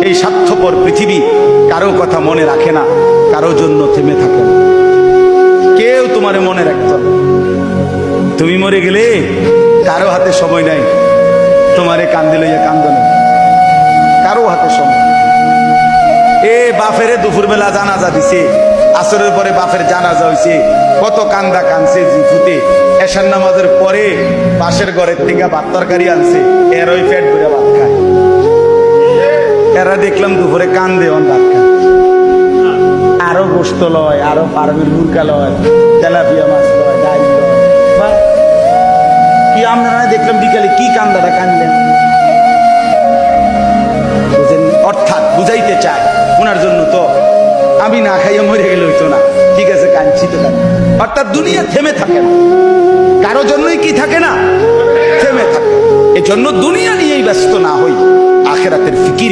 এই স্বার্থপর পৃথিবী কারো কথা মনে রাখে না, কারো জন্য থেমে থাকে না, কেউ তোমারে মনে রাখতো না। তুমি মরে গেলে কারো হাতে সময় নাই তোমারে কান্দে লইয়া কান্দনে, কারো হাতে সময়। এ বাফেরে দুপুরবেলা জানাজা দিছে, আসরের পরে বাফের জানাজা হইছে, কত কান্দা কানছে জিফুতে। এশার নামাজের পরে পাশের ঘরের থেকে ভাত তরকারি আনছে, এর ওই পেট ভরে ভাত খায়। এরা দেখলাম দুপুরে কান্দে অন ভাত খায়, আরো গোস্ত লয়, আরো ফার্মের মুরগা লয়, তেলাপিয়া মাছ লয়, ডাল লয়। কি আপনারা দেখলাম বিকালে কি কান্দাটা কানলেন, অর্থাৎ বুঝাইতে চায় ওনার জন্য তো আমি না খাইয়ে মরে গেলে হইতো না, ঠিক আছে কাঁদছি তো। অর্থাৎ দুনিয়া থেমে থাকে না, কারো জন্যই কি থাকে না, থেমে থাকে। এজন্য দুনিয়া নিয়েই ব্যস্ত না হই, আখিরাতের ফিকির